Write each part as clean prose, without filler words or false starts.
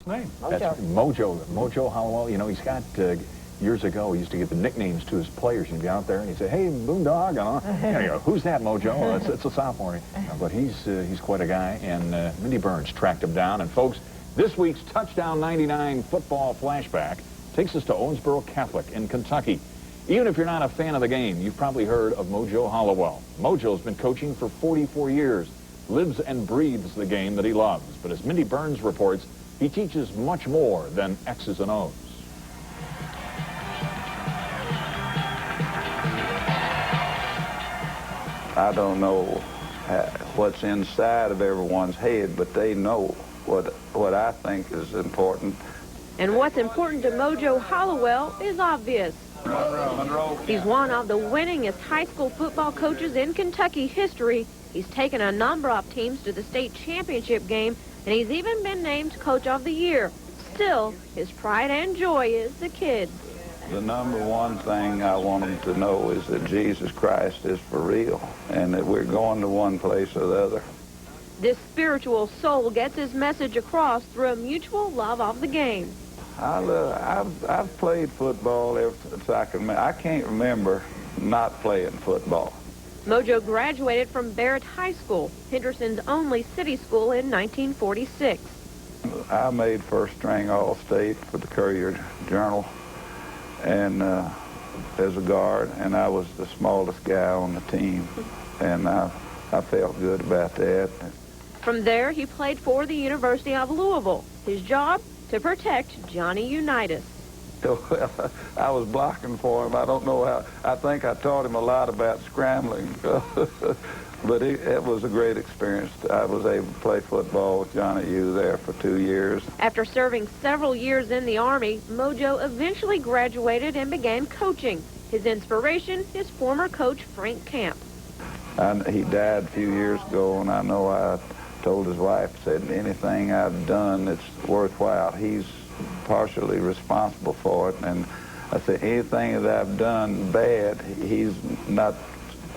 name? Mojo. That's Mojo. Mojo Hollowell. You know, he's got, years ago, he used to give the nicknames to his players. He'd be out there and he'd say, "Hey, Boondog," you know, "Who's that, Mojo?" It's a sophomore. But he's quite a guy, and Mindy Burns tracked him down. And folks, this week's Touchdown 99 football flashback takes us to Owensboro Catholic in Kentucky. Even if you're not a fan of the game, you've probably heard of Mojo Hollowell. Mojo's been coaching for 44 years, lives and breathes the game that he loves. But as Mindy Burns reports, he teaches much more than X's and O's. I don't know what's inside of everyone's head, but they know what I think is important. And what's important to Mojo Hollowell is obvious. He's one of the winningest high school football coaches in Kentucky history. He's taken a number of teams to the state championship game, and he's even been named Coach of the Year. Still, his pride and joy is the kids. The number one thing I want them to know is that Jesus Christ is for real, and that we're going to one place or the other. This spiritual soul gets his message across through a mutual love of the game. I've played football ever since I can remember. I can't remember not playing football. Mojo graduated from Barrett High School, Henderson's only city school, in 1946. I made first string All-State for the Courier-Journal, and as a guard, and I was the smallest guy on the team, and I felt good about that. From there, he played for the University of Louisville. His job? To protect Johnny Unitas. Well, I was blocking for him. I don't know how. I think I taught him a lot about scrambling. But it was a great experience. I was able to play football with Johnny U there for 2 years. After serving several years in the Army, Mojo eventually graduated and began coaching. His inspiration, his former coach, Frank Camp. He died a few years ago, and I know I told his wife, said, anything I've done that's worthwhile, he's partially responsible for it. And I said, anything that I've done bad, he's not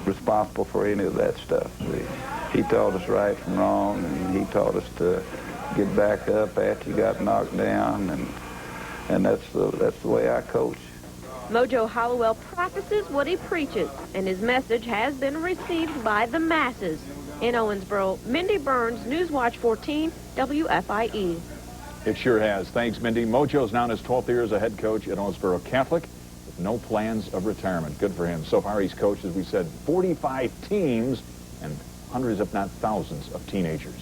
responsible for any of that stuff. He taught us right from wrong, and he taught us to get back up after you got knocked down, and that's the way I coach. Mojo Hollowell practices what he preaches, and his message has been received by the masses. In Owensboro, Mindy Burns, Newswatch 14, WFIE. It sure has. Thanks, Mindy. Mojo's now in his 12th year as a head coach at Owensboro Catholic with no plans of retirement. Good for him. So far, he's coached, as we said, 45 teams and hundreds, if not thousands, of teenagers.